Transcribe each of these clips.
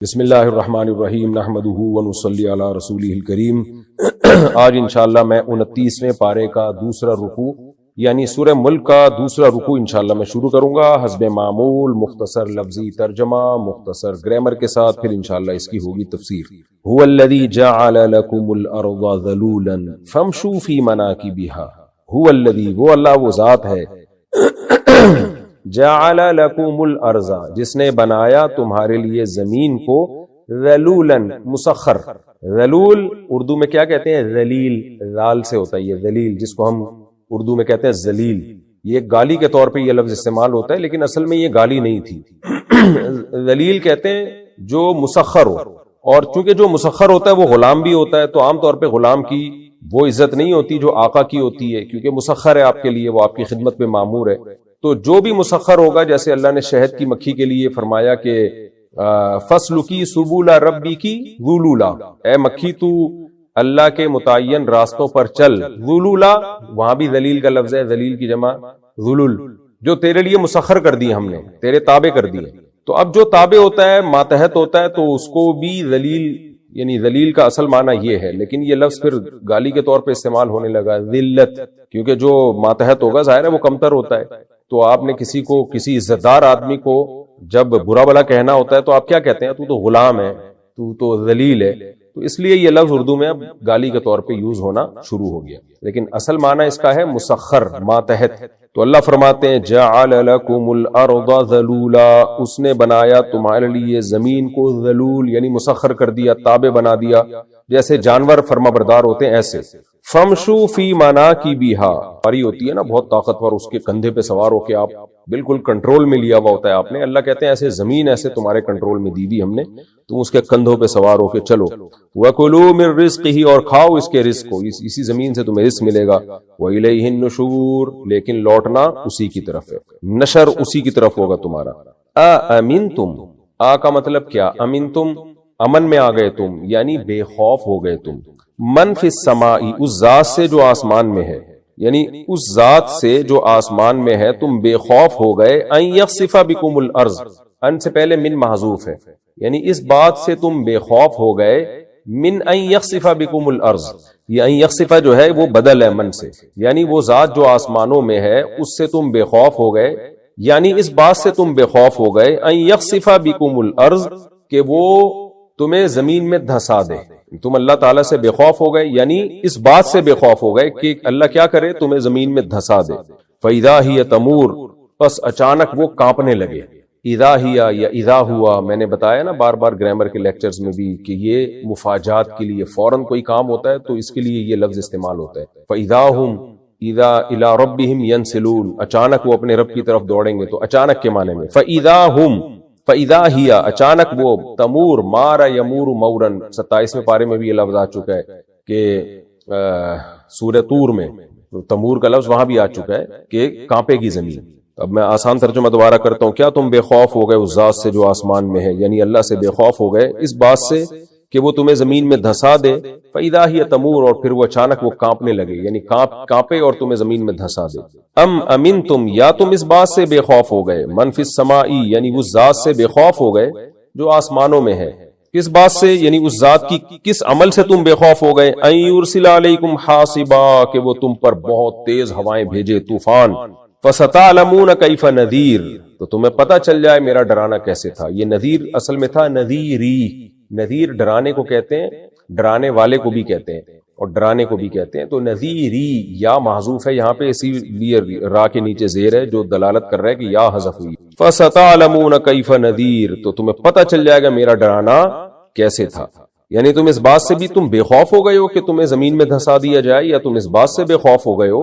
بسم اللہ الرحمن الرحیم نحمدہ ونصلی علی رسولہ الکریم۔ آج انشاءاللہ میں 29ویں پارے کا دوسرا رکوع یعنی سورہ ملک کا دوسرا رکوع انشاءاللہ میں شروع کروں گا حسب معمول، مختصر لفظی ترجمہ، مختصر گرامر کے ساتھ، پھر انشاءاللہ اس کی ہوگی تفسیر۔ هو الذی جعل لکم الارض ذلولا فامشوا فی مناکبہا۔ هو الذی، وہ اللہ، وہ ذات ہے، جعل لکم الارض، جس نے بنایا تمہارے لیے زمین کو، ذلولا، مسخر۔ ذلول اردو میں کیا کہتے ہیں؟ ذلیل، ذال سے ہوتا ہے یہ ذلیل، جس کو ہم اردو میں کہتے ہیں ذلیل۔ یہ گالی کے طور پہ یہ لفظ استعمال ہوتا ہے، لیکن اصل میں یہ گالی نہیں تھی۔ ذلیل کہتے ہیں جو مسخر ہو، اور چونکہ جو مسخر ہوتا ہے وہ غلام بھی ہوتا ہے، تو عام طور پہ غلام کی وہ عزت نہیں ہوتی جو آقا کی ہوتی ہے، کیونکہ مسخر ہے آپ کے لیے، وہ آپ کی خدمت پہ مامور ہے۔ تو جو بھی مسخر ہوگا، جیسے اللہ نے شہد کی مکھی کے لیے فرمایا کہ فَاسْلُكِي سُبُلَ رَبِّكِ ذُلُولًا، اے مکھی تو اللہ کے متعین راستوں پر چل۔ ذُلُولًا وہاں بھی ذلیل کا لفظ ہے، ذلیل کی جمع ذُلُل، جو تیرے لیے مسخر کر دی ہم نے، تیرے تابع کر دیے۔ تو اب جو تابع ہوتا ہے، ماتحت ہوتا ہے، تو اس کو بھی ذلیل، یعنی ذلیل کا اصل معنی یہ ہے، لیکن یہ لفظ پھر گالی کے طور پہ استعمال ہونے لگا، ذلت، کیونکہ جو ماتحت ہوگا ظاہر ہے وہ کمتر ہوتا ہے۔ تو آپ نے کسی کو، کسی عزت دار آدمی کو جب برا بلا کہنا ہوتا ہے تو آپ کیا کہتے ہیں؟ تو تو غلام ہے، تو ذلیل ہے۔ تو اس لیے یہ لفظ اردو میں اب گالی کے طور پہ یوز ہونا شروع ہو گیا، لیکن اصل معنی اس کا ہے مسخر، ماتحت۔ تو اللہ فرماتے ہیں جعل لکم الارض ذلولا، اس نے بنایا تمہارے لیے زمین کو ذلول، یعنی مسخر کر دیا، تابع بنا دیا، جیسے جانور فرما بردار ہوتے ہیں ایسے۔ فَامْشُوا فِي مَنَاكِبِهَا، پری ہوتی ہے نا بہت طاقتور، اس کے کندھے پہ سوار ہو کے آپ بالکل کنٹرول میں لیا ہوا ہوتا ہے آپ نے۔ اللہ کہتے ہیں ایسے زمین ایسے تمہارے کنٹرول میں دی ہوئی ہم نے، تم اس کے کندھوں پہ سوار ہو کے چلو۔ وَكُلُوا مِن رِزْقِهِ، اور کھاؤ اس کے رزق کو، اسی زمین سے تمہیں رزق ملے گا۔ وَإِلَيْهِ النُّشُورُ، لیکن لوٹنا اسی کی طرف ہے، نشر اسی کی طرف ہوگا تمہارا۔ أَأَمِنْتُمْ، آ کا مطلب کیا؟ امنتم، امن میں آ گئے تم، یعنی بے خوف ہو گئے تم۔ من فی السماء، اس ذات سے جو آسمان میں ہے، یعنی اس ذات سے جو آسمان میں ہے تم بے خوف ہو گئے۔ ان یخسف بکم الارض، ان سے پہلے من محذوف ہے، یعنی اس بات سے تم بے خوف ہو گئے، من ان یخسف بکم الارض، یہ ان یخسف جو ہے وہ بدل ہے من سے، یعنی وہ ذات جو آسمانوں میں ہے اس سے تم بے خوف ہو گئے، یعنی اس بات سے تم بے خوف ہو گئے، ان یخسف بکم الارض، کہ وہ تمہیں زمین میں دھسا دے۔ تم اللہ تعالیٰ سے بے خوف ہو گئے، یعنی اس بات سے بے خوف ہو گئے کہ اللہ کیا کرے، تمہیں زمین میں دھسا دے۔ فَإِذَا هِيَ تَمُورُ، پس اچانک وہ کانپنے لگے۔ اِذَا هِيَ یا اِذَا ہوا، میں نے بتایا نا بار بار گرامر کے لیکچرز میں بھی کہ یہ مفاجات کے لیے، فوراً کوئی کام ہوتا ہے تو اس کے لیے یہ لفظ استعمال ہوتا ہے۔ فَإِذَا هُمْ اِذَا إِلَىٰ رَبِّهِمْ يَنْسِلُونَ، اچانک وہ اپنے رب کی طرف دوڑیں گے، تو اچانک کے معنی میں فَإِذَا هُمْ، فَإِذَا هِيَ اچانک وہ، تمور، مار یمور مورن، 27ویں پارے میں بھی یہ لفظ آ چکا ہے کہ سورہ طور میں تمور کا لفظ وہاں بھی آ چکا ہے کہ کانپے گی زمین۔ اب میں آسان ترجمہ دوبارہ کرتا ہوں، کیا تم بے خوف ہو گئے اس ذات سے جو آسمان میں ہے، یعنی اللہ سے بے خوف ہو گئے اس بات سے کہ وہ تمہیں زمین میں دھسا دے۔ فَإِذَا هِيَ تَمُورُ، اور پھر وہ اچانک وہ کانپنے لگے، یعنی کانپے اور تمہیں زمین میں دھسا دے۔ ام امنتم، یا تم اس بات سے بے خوف ہو گئے، من فی السماء، یعنی اس ذات سے بے خوف ہو گئے جو آسمانوں میں ہے۔ کس بات سے؟ یعنی اس ذات کی کس عمل سے تم بے خوف ہو گئے؟ ان یرسل علیکم حاصبا، کہ وہ تم پر بہت تیز ہوائیں بھیجے، طوفان۔ فستعلمون کیف نذیر، تو تمہیں پتہ چل جائے میرا ڈرانا کیسے تھا۔ یہ نذیر اصل میں تھا نذیری، نذیر ڈرانے کو کہتے ہیں، ڈرانے والے کو بھی کہتے ہیں اور ڈرانے کو بھی کہتے ہیں۔ تو نذیری یا محذوف ہے یہاں پہ، اسی لیے را کے نیچے زیر ہے جو دلالت کر رہا ہے کہ یا حذف ہوئی۔ فستعلمون کیف نذیر، تو تمہیں پتہ چل جائے گا میرا ڈرانا کیسے تھا، یعنی تم اس بات سے بھی تم بے خوف ہو گئے ہو کہ تمہیں زمین میں دھسا دیا جائے، یا تم اس بات سے بے خوف ہو گئے ہو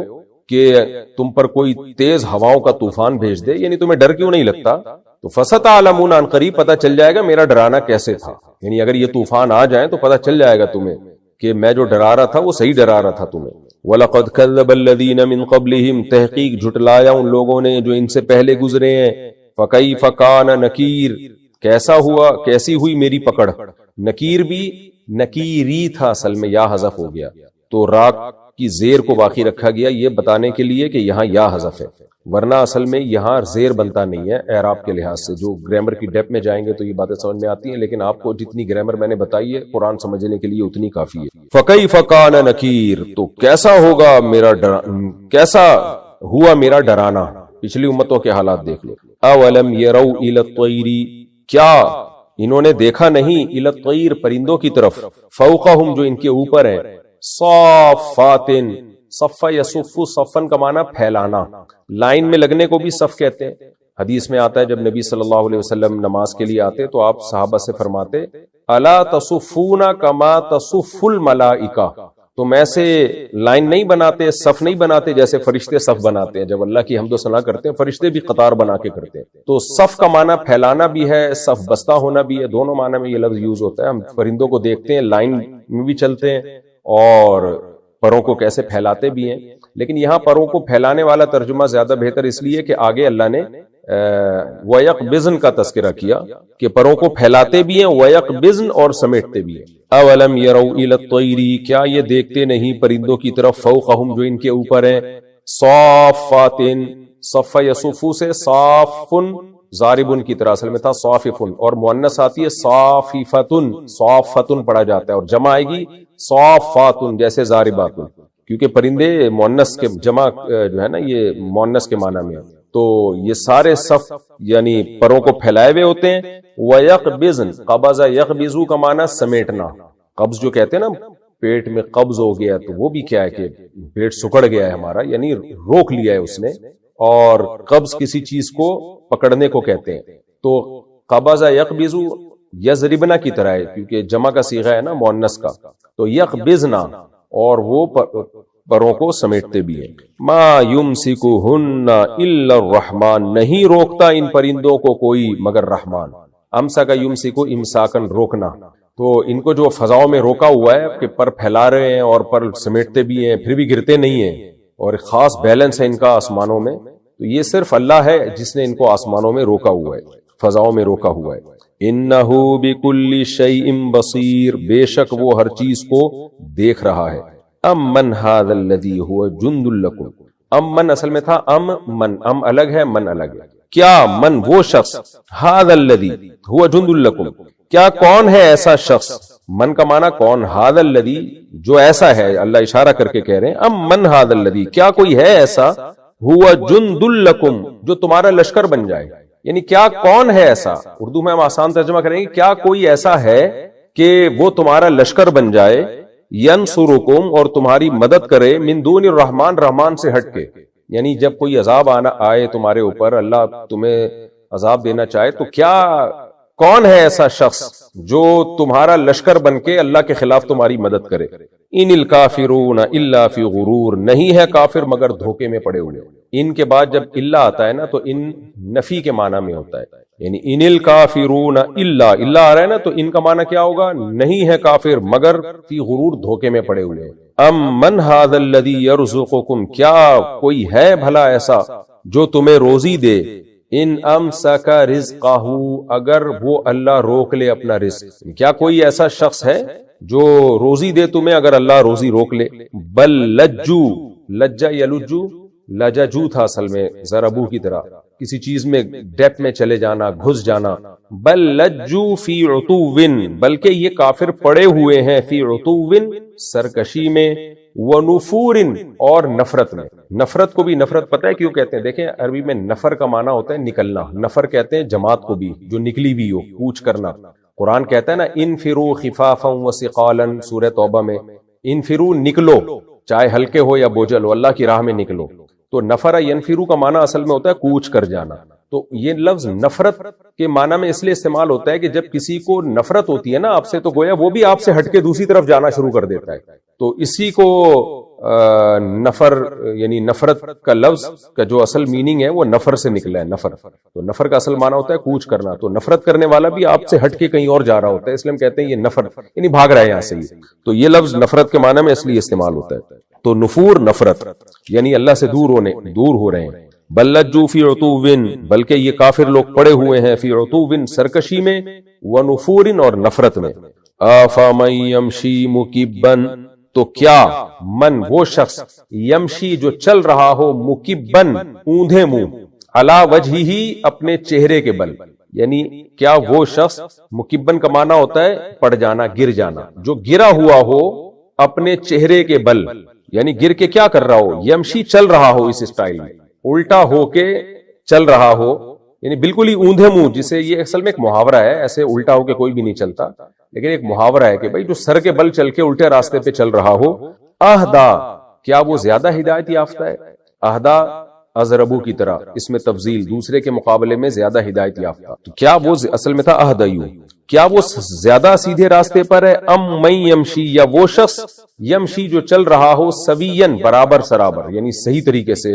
کہ تم پر کوئی تیز ہواؤں کا طوفان بھیج دے، یعنی تمہیں ڈر کیوں نہیں لگتا؟ تو فستعلمون، عن قریب پتہ چل جائے گا میرا ڈرانا کیسے تھا، یعنی اگر یہ طوفان آ جائیں تو پتہ چل جائے گا تمہیں کہ میں جو ڈرا رہا تھا وہ صحیح ڈرا رہا تھا تمہیں۔ وَلَقَدْ كَذَّبَ الَّذِينَ مِن قَبْلِهِمْ، تحقیق جھٹلایا ان لوگوں نے جو ان سے پہلے گزرے ہیں۔ فَكَيْفَ كَانَ نَكِيرٌ، کیسا ہوا، کیسی ہوئی میری پکڑ۔ نکیر بھی نکیری تھا اصل میں، یا حذف ہو گیا، تو را کی زیر کو باقی رکھا گیا یہ بتانے کے لیے کہ یہاں یا حذف ہے، ورنہ اصل میں یہاں زیر بنتا نہیں ہے اعراب کے لحاظ سے. جو گرامر کی ڈیپ میں جائیں گے تو یہ باتیں سمجھ میں آتی ہیں، لیکن آپ کو جتنی گرامر میں نے بتائی ہے قرآن سمجھنے کے لیے اتنی کافی ہے. فَكَيْفَ كَانَ نَكِيرٌ، تو کیسا ہوگا میرا کیسا ہوا میرا ڈرانا. پچھلی امتوں کے حالات دیکھ لو. اولم يروا الى الطير، کیا انہوں نے دیکھا نہیں الى الطير پرندوں کی طرف، فوقہم جو ان کے اوپر ہیں، صافات، صف یصف، صفن کا معنی پھیلانا، لائن میں لگنے کو بھی صف کہتے ہیں. حدیث میں آتا ہے جب نبی صلی اللہ علیہ وسلم نماز کے لیے آتے تو آپ صحابہ سے فرماتے الا تصفون کما تصف الملائکہ، تم ایسے لائن نہیں بناتے، صف نہیں بناتے جیسے فرشتے صف بناتے ہیں. جب اللہ کی حمد و ثنا کرتے ہیں فرشتے بھی قطار بنا کے کرتے ہیں. تو صف کا معنی پھیلانا بھی ہے، صف بستہ ہونا بھی ہے، دونوں معنی میں یہ لفظ یوز ہوتا ہے. ہم پرندوں کو دیکھتے ہیں لائن میں بھی چلتے ہیں اور پروں کو کیسے پھیلاتے بھی ہیں، لیکن یہاں پروں کو پھیلانے والا ترجمہ زیادہ بہتر اس لیے کہ آگے اللہ نے وَيَقْبِضْن کا تذکرہ کیا کہ پروں کو پھیلاتے بھی ہیں، وَيَقْبِضْن اور سمیٹتے بھی ہیں. اولم يروا الى الطير، کیا یہ دیکھتے نہیں پرندوں کی طرف، فوقہم جو ان کے اوپر ہیں، صافات، صف یصف سے صافن ضاربن کی طرح اصل میں تھا صاففن، اور مؤنث آتی ہے صاففتن، صافتن پڑھا جاتا ہے، اور جمع آئے گی صافاتن جیسے ضارباتن، کیونکہ پرندے مؤنث کے جمع جو ہے نا یہ مؤنث کے معنی میں. تو یہ سارے صف یعنی پروں کو پھیلائے ہوئے ہوتے ہیں. وَيَقْبِضْن، قبض یقبض کا معنی سمیٹنا، قبض جو کہتے ہیں نا پیٹ میں قبض ہو گیا، تو وہ بھی کیا ہے کہ پیٹ سکڑ گیا ہے ہمارا، یعنی روک لیا ہے اس نے. اور قبض کسی چیز کو پکڑنے کو کہتے ہیں. تو قبض یقبض یضربنا کی طرح ہے کیونکہ جمع کا صیغہ ہے نا مؤنث کا، تو یقبضنا، اور وہ پروں کو سمیٹتے بھی ہیں. ما یمسکہن الا الرحمن، نہیں روکتا ان پرندوں کو کوئی مگر رحمان. امسک یمسکو امساکن، روکنا. تو ان کو جو فضاؤں میں روکا ہوا ہے کہ پر پھیلا رہے ہیں اور پر سمیٹتے بھی ہیں پھر بھی گرتے نہیں ہیں، اور ایک خاص بیلنس ہے ان کا آسمانوں میں، تو یہ صرف اللہ ہے جس نے ان کو آسمانوں میں روکا ہوا ہے، فضاؤں میں روکا ہوا ہے. انہ بکل شیء بصیر، بے شک وہ ہر چیز کو دیکھ رہا ہے. امن ھذا الذی ھو جند لکم، امن اصل میں تھا من، الگ ہے من الگ ہے. کیا من وہ شخص، ھذا الذی ھو جند لکم، کیا کون ہے ایسا شخص، من کا معنی کون، ھذا الذی جو ایسا ہے، اللہ اشارہ کر کے کہہ رہے ہیں امن ھذا الذی، کیا کوئی ہے ایسا، ھو جند لکم جو تمہارا لشکر بن جائے. یعنی کیا کون ہے ایسا، اردو میں ہم آسان ترجمہ کریں گے کیا کوئی ایسا ہے کہ وہ تمہارا لشکر بن جائے، ینصرکم اور تمہاری مدد کرے، من دون الرحمن رحمان سے ہٹ کے. یعنی جب کوئی عذاب آئے تمہارے اوپر، اللہ تمہیں عذاب دینا چاہے، تو کیا کون ہے ایسا شخص جو تمہارا لشکر بن کے اللہ کے خلاف تمہاری مدد کرے. ان الکافرون الا فی غرور، نہیں ہے کافر مگر دھوکے میں پڑے ہوئے. ان کے بعد جب الا آتا ہے نا تو ان نفی کے معنی میں ہوتا ہے، یعنی ان الکافرون الا آ رہا ہے نا تو ان کا معنی کیا ہوگا، نہیں ہے کافر مگر فی غرور دھوکے میں پڑے ہوئے. ام من ھذا الذی یرزقکم، کیا کوئی ہے بھلا ایسا جو تمہیں روزی دے، ان امسک رزقہ، اگر وہ اللہ روک لے اپنا رزق. کیا کوئی ایسا شخص ہے جو روزی دے تمہیں اگر اللہ روزی روک لے. بل لجو، لجا یلجو، لججو تھا اصل میں ضربو کی طرح، کسی چیز میں ڈیپ میں چلے جانا، گھس جانا. بل لجو فی عتوون، بلکہ یہ کافر پڑے ہوئے ہیں، فی عتوون سرکشی میں، ونفور اور نفرت میں. نفرت کو بھی نفرت پتہ ہے کیوں کہتے ہیں، دیکھیں عربی میں نفر کا معنی ہوتا ہے نکلنا، نفر کہتے ہیں جماعت کو بھی جو نکلی بھی ہو، کوچ کرنا. قرآن کہتا ہے نا انفروا خفافا وثقالا، سورہ توبہ میں انفروا نکلو، چاہے ہلکے ہو یا بوجھل ہو، اللہ کی راہ میں نکلو. تو نفر ینفرو کا معنی اصل میں ہوتا ہے کوچ کر جانا. تو یہ لفظ نفرت کے معنی میں اس لیے استعمال ہوتا ہے کہ جب کسی کو نفرت ہوتی ہے نا آپ سے، تو گویا وہ بھی آپ سے ہٹ کے دوسری طرف جانا شروع کر دیتا ہے. تو اسی کو نفر یعنی نفرت کا لفظ کا جو اصل میننگ ہے وہ نفر سے نکلا ہے، نفر. تو نفر کا اصل معنی ہوتا ہے کوچ کرنا. تو نفرت کرنے والا بھی آپ سے ہٹ کے کہیں اور جا رہا ہوتا ہے، اس لیے ہم کہتے ہیں یہ نفر یعنی بھاگ رہا ہے یہاں سے. تو یہ لفظ نفرت کے معنی میں اس لیے استعمال ہوتا ہے. تو نفور نفرت یعنی اللہ سے دور ہو رہے ہیں. بل لجو فی عتوون، بلکہ یہ کافر لوگ پڑے ہوئے ہیں، فی عتوون سرکشی میں، ونفور اور نفرت میں. افمن یمشی مکبا، تو کیا من وہ شخص یمشی جو چل رہا ہو مکبن اوندھے منہ علی وجہہ اپنے چہرے کے بل، یعنی کیا وہ شخص، مکبن کا معنی ہوتا ہے پڑ جانا، گر جانا، جو گرا ہوا ہو اپنے چہرے کے بل، یعنی گر کے کیا کر رہا ہو، یمشی چل رہا ہو اس اسٹائل میں، الٹا ہو کے چل رہا ہو، یعنی بالکل ہی اوندھے منہ، جسے یہ اصل میں ایک محاورہ ہے، ایسے الٹا ہو کے کوئی بھی نہیں چلتا، لیکن ایک محاورہ ہے کہ بھائی جو سر کے بل چل کے الٹے راستے پہ چل رہا ہو، اہدا کیا وہ زیادہ ہدایت یافتہ ہے، اہدا ازربو کی طرح، اس میں تفضیل، دوسرے کے مقابلے میں زیادہ ہدایت یافتہ، تو کیا وہ اصل میں تھا اہدیو، کیا وہ زیادہ سیدھے راستے پر ہے، ام من یمشی یا وہ شخص یمشی جو چل رہا ہو سوین برابر سرابر، یعنی صحیح طریقے سے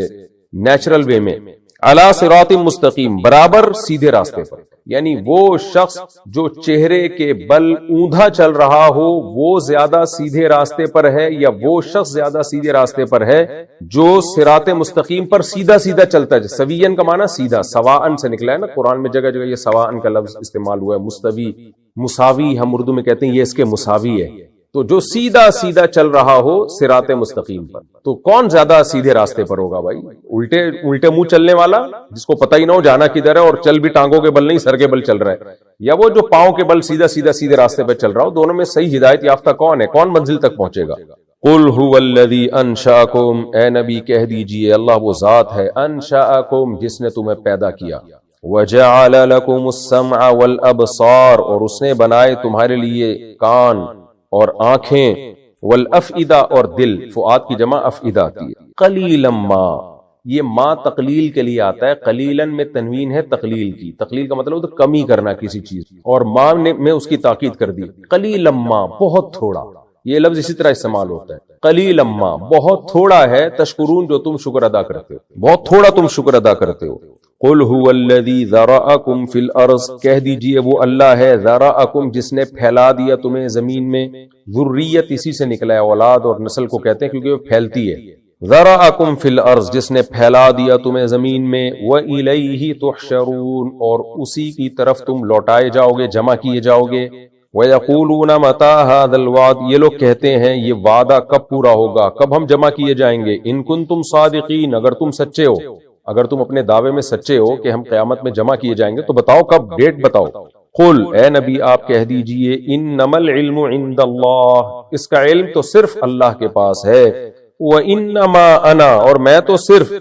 نیچرل وے میں، علی صراط مستقیم برابر سیدھے راستے پر، یعنی وہ شخص جو چہرے کے بل اوندھا چل رہا ہو وہ زیادہ سیدھے راستے پر ہے، یا وہ شخص زیادہ سیدھے راستے پر ہے جو صراط مستقیم پر سیدھا سیدھا چلتا ہے۔ سوین کا معنی سیدھا، سواءن سے نکلا ہے نا، قرآن میں جگہ جگہ یہ سواءن کا لفظ استعمال ہوا ہے، مستوی، مساوی ہم اردو میں کہتے ہیں، یہ اس کے مساوی ہے، تو جو سیدھا سیدھا چل رہا ہو صراط مستقیم پر، تو کون زیادہ سیدھے راستے پر ہوگا بھائی، الٹے منہ چلنے والا جس کو پتہ ہی نہ ہو جانا کدھر ہے، اور چل بھی ٹانگوں کے بل نہیں سر کے بل چل رہا ہے، یا وہ جو پاؤں کے بل سیدھا سیدھا سیدھے راستے پہ چل رہا ہو، دونوں میں صحیح ہدایت یافتہ کون ہے، کون منزل تک پہنچے گا؟ قل هو الذی انشأکم، اے نبی کہہ دیجئے اللہ وہ ذات ہے، انشأکم جس نے تمہیں پیدا کیا، وجعل لکم السمع والابصار اور اس نے بنائے تمہارے لیے کان اور آنکھیں، والافئدہ اور دل، فؤاد کی جمع افئدہ آتی ہے، قلیلا ما، یہ ما تقلیل کے لیے آتا ہے، قلیلاً میں تنوین ہے تقلیل کی، تقلیل کا مطلب ہوتا ہے کمی کرنا کسی چیز، اور ما میں اس کی تاکید کر دی، قلیلا ما بہت تھوڑا، یہ لفظ اسی طرح استعمال ہوتا ہے، قلیلا ما بہت تھوڑا ہے، تشکرون جو تم شکر ادا کرتے ہو، بہت تھوڑا تم شکر ادا کرتے ہو۔ قل هو الذی ذرأکم فی الارض، کہہ دیجئے وہ اللہ ہے، ذرأکم جس نے پھیلا دیا تمہیں زمین میں، ذریت اسی سے نکلا ہے، اولاد اور نسل کو کہتے ہیں کیونکہ وہ پھیلتی ہے، ذرأکم فی الارض جس نے پھیلا دیا تمہیں زمین میں، وإلیہ تحشرون اور اسی کی طرف تم لوٹائے جاؤ گے، جمع کیے جاؤ گے، وَيَقُولُونَ مَتَىٰ هَٰذَا الْوَعْدُ یہ لوگ کہتے ہیں یہ وعدہ کب پورا ہوگا، کب ہم جمع کیے جائیں گے، ان کنتم صادقین اگر تم سچے ہو، اگر تم اپنے دعوے میں سچے ہو کہ ہم قیامت میں جمع کیے جائیں گے تو بتاؤ کب، ڈیٹ بتاؤ۔ قل اے نبی آپ کہہ دیجئے انما العلم عند اللہ، اس کا علم تو صرف اللہ کے پاس ہے، وَإِنَّمَا أَنَا اور میں تو صرف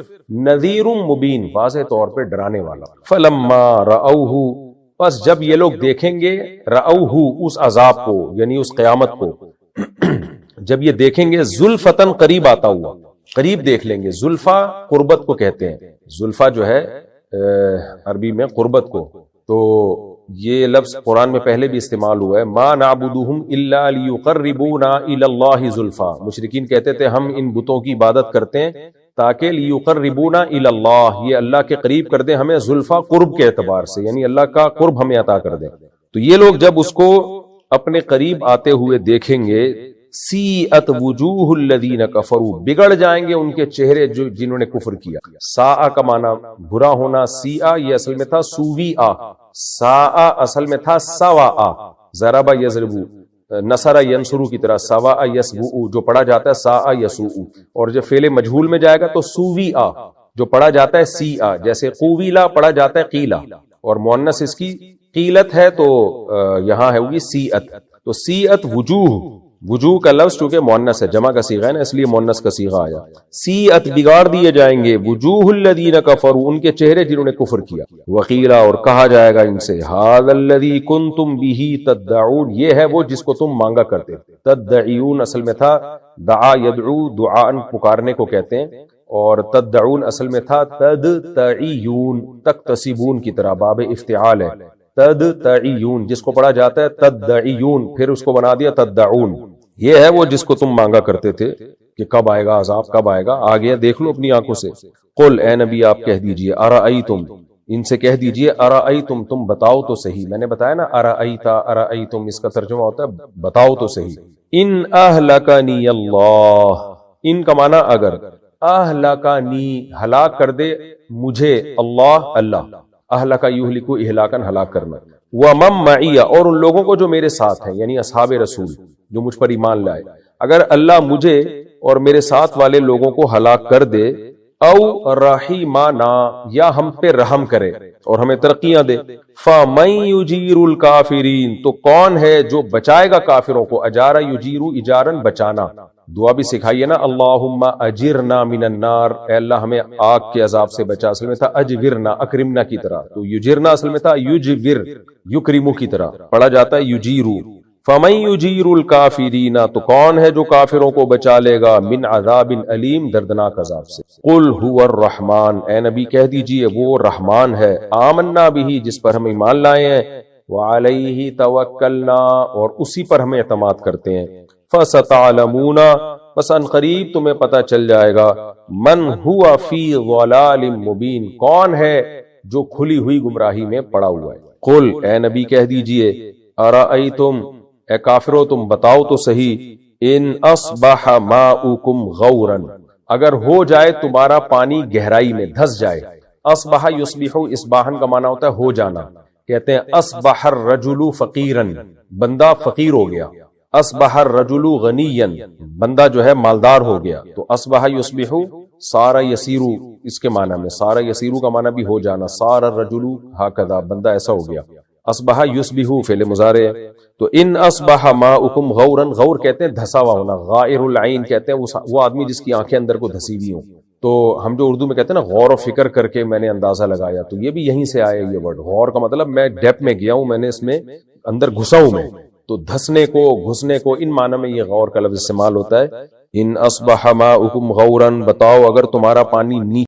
نذیر مبین واضح طور پہ ڈرانے والا، فَلَمَّا رَأَوْهُ پس جب یہ لوگ دیکھیں گے، رَأَوْهُ اس عذاب کو یعنی اس قیامت کو، جب یہ دیکھیں گے زلفتن قریب آتا ہوا، قریب دیکھ لیں گے، زلفا قربت کو کہتے ہیں، زلفا جو ہے عربی میں قربت کو، تو یہ لفظ قرآن میں پہلے بھی استعمال ہوا ہے، ما نعبدهم الا لیقربونا الی اللہ زلفا، مشرکین کہتے تھے ہم ان بتوں کی عبادت کرتے ہیں تاکہ لیقربونا الی اللہ، یہ اللہ کے قریب کر دیں ہمیں، زلفا قرب کے اعتبار سے، یعنی اللہ کا قرب ہمیں عطا کر دیں، تو یہ لوگ جب اس کو اپنے قریب آتے ہوئے دیکھیں گے، سیئت وجوہ الذین کفروا بگڑ جائیں گے ان کے چہرے جو جنہوں نے کفر کیا، ساء کا معنی برا ہونا، سیئا یہ اصل میں تھا سوویئا، ساء اصل میں تھا سواء، ضرب یضربو، نصر ینصرو کی طرح، سواء یسوء جو پڑھا جاتا ہے ساء یسوء، اور جب فعل مجہول میں جائے گا تو سوویئا جو پڑھا جاتا ہے سیئا، جیسے قویلا پڑھا جاتا ہے قیلا، اور مؤنث اس کی قیلت ہے تو یہاں ہے ہوگی سیئت، تو سیئت وجوہ، وجوہ کا لفظ چونکہ مؤنث ہے، جمع کا صیغہ ہے نا اس لیے مؤنث کا صیغہ آیا، سیئت بگاڑ دیے جائیں گے، وجوہ الذین کفروا ان کے چہرے جنہوں نے کفر کیا، وقیلا اور کہا جائے گا ان سے، ھذا الذی کنتم بہ تدعون یہ ہے وہ جس کو تم مانگا کرتے تھے، تدعون اصل میں تھا دعا یدعو، دعاء پکارنے کو کہتے ہیں، اور تدعون اصل میں تھا تدعیون، تکتسبون کی طرح، باب افتعال ہے، تدعیون جس کو پڑھا جاتا ہے تدعیون، پھر اس کو بنا دیا تدعون، یہ ہے وہ جس کو تم مانگا کرتے تھے کہ کب آئے گا عذاب، کب آئے گا، آ گیا دیکھ لو اپنی آنکھوں سے۔ قل اے نبی آپ کہہ دیجئے، ارائیتم ان سے کہہ دیجئے، ارائیتم تم بتاؤ تو صحیح، میں نے بتایا نا ارائیتا ارائیتم اس کا ترجمہ ہوتا ہے بتاؤ تو صحیح، ان اہلکنی اللہ، ان کا معنی اگر، اہلکنی ہلاک کر دے مجھے، اللہ اللہ، اہلک یہلکو اہلاکن ہلاک کرنا، ومن معی اور ان لوگوں کو جو میرے ساتھ ہیں یعنی اصحاب رسول جو مجھ پر ایمان لائے، اگر اللہ مجھے اور میرے ساتھ والے لوگوں کو ہلاک کر دے، او رحیمانا، یا ہم پہ رحم کرے اور ہمیں ترقیاں دے، فَمَن يُجِيرُ الْكَافِرِينَ، تو کون ہے جو بچائے گا کافروں کو؟ اجارہ یجیرو اجارن بچانا، دعا بھی سکھائیے نا، اللہم اجرنا من النار، اے اللہ ہمیں آگ کے عذاب سے بچا، اصل میں تھا اجورنا، اکرمنا کی طرح، تو یجرنا اصل میں تھا یجور، یکرمو کی طرح پڑھا جاتا ہے یجیرو۔ فَمَن يُجِيرُ الْكَافِرِينَ، تو کون ہے جو کافروں کو بچا لے گا، من عذاب علیم، دردناک عذاب سے۔ قُلْ هُوَ الرَّحْمَٰنُ، اے نبی کہہ دیجئے وہ رحمان ہے، آمنا بہ، جس پر ہم ایمان لائے ہیں، وَعَلَيْهِ تَوَكَّلْنَا، اور اسی پر ہم اعتماد کرتے ہیں، فَسَتَعْلَمُونَ، بس ان قریب تمہیں پتہ چل جائے گا، من هُوَ فِي ضَلَالٍ مُبِينٍ، کون ہے جو کھلی ہوئی گمراہی میں پڑا ہوا ہے۔ قُلْ، اے نبی کہہ دیجئے، ارأیتم، اے کافرو تم بتاؤ تو صحیح، ان اصبح ماؤکم غورا، اگر ہو جائے تمہارا پانی گہرائی میں، دھس جائے۔ اصبح یصبح، اصباحن کا معنی ہوتا ہے ہو جانا، کہتے ہیں اصبح الرجل فقیرا، بندہ فقیر ہو گیا، اصبح الرجل غنیا، بندہ جو ہے مالدار ہو گیا، تو اصبح یصبح صار یسیر، اس کے معنی میں صار یسیر کا معنی بھی ہو جانا، صار الرجل ہکذا، بندہ ایسا ہو گیا۔ اصبح یصبح فعل مضارع، تو ان اصبح ماؤکم غورا، غور کہتے ہیں دھسا ہوا ہونا، غائر العین کہتے ہیں وہ آدمی جس کی آنکھیں اندر کو دھسی ہوئی ہوں، تو ہم جو اردو میں کہتے ہیں نا غور و فکر کر کے میں نے اندازہ لگایا، تو یہ بھی یہیں سے آیا یہ ورڈ، غور کا مطلب میں ڈیپ میں گیا ہوں، میں نے اس میں اندر گھسا ہوں میں، تو دھسنے کو، گھسنے کو، ان معنی میں یہ غور کا لفظ استعمال ہوتا ہے۔ ان اصبح ماؤکم غورا، بتاؤ اگر تمہارا پانی